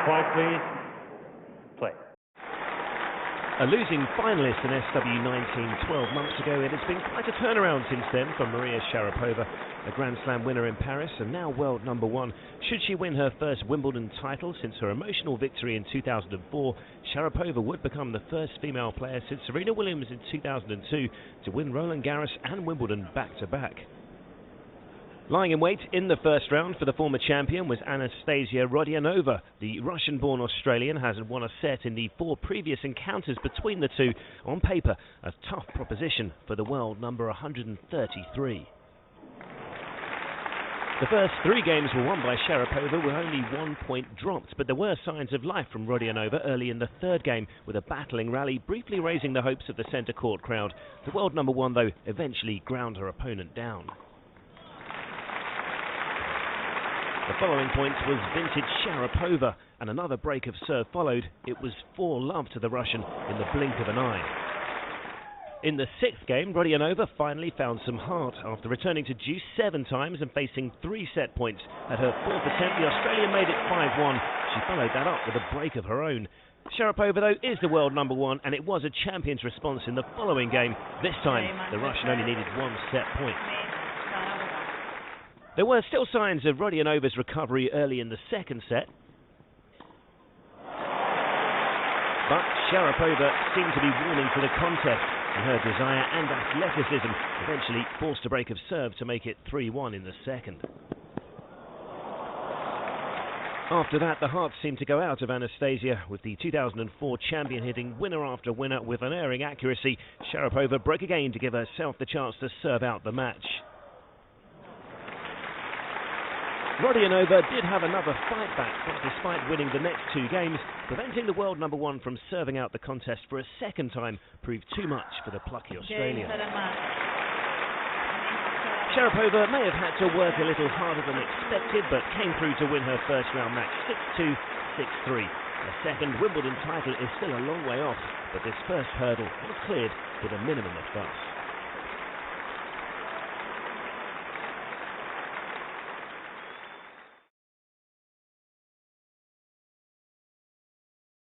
Quiet, please. Play. A losing finalist in SW19 12 months ago, it has been quite a turnaround since then for Maria Sharapova, a Grand Slam winner in Paris and now world number one. Should she win her first Wimbledon title since her emotional victory in 2004, Sharapova would become the first female player since Serena Williams in 2002 to win Roland Garros and Wimbledon back-to-back. Lying in wait in the first round for the former champion was Anastasia Rodionova. The Russian-born Australian has won a set in the 4 previous encounters between the two. On paper, a tough proposition for the world number 133. The first 3 games were won by Sharapova with only 1 point dropped, but there were signs of life from Rodionova early in the 3rd game with a battling rally briefly raising the hopes of the centre court crowd. The world number one, though, eventually ground her opponent down. The following point was vintage Sharapova, and another break of serve followed. It was 4-love to the Russian in the blink of an eye. In the 6th game, Rodionova finally found some heart. After returning to deuce 7 times and facing 3 set points at her 4th attempt, the Australian made it 5-1. She followed that up with a break of her own. Sharapova, though, is the world number one, and it was a champion's response in the following game. This time, the Russian only needed 1 set point. There were still signs of Rodionova's recovery early in the 2nd set, but Sharapova seemed to be warming to the contest, and her desire and athleticism eventually forced a break of serve to make it 3-1 in the 2nd. After that, the heart seemed to go out of Anastasia, with the 2004 champion hitting winner after winner with unerring accuracy. Sharapova broke again to give herself the chance to serve out the match. Rodionova did have another fight back, but despite winning the next 2 games, preventing the world number one from serving out the contest for a 2nd time proved too much for the plucky Australian. Sharapova may have had to work a little harder than expected, but came through to win her first round match 6-2, 6-3. A second Wimbledon title is still a long way off, but this first hurdle was cleared with a minimum of fuss.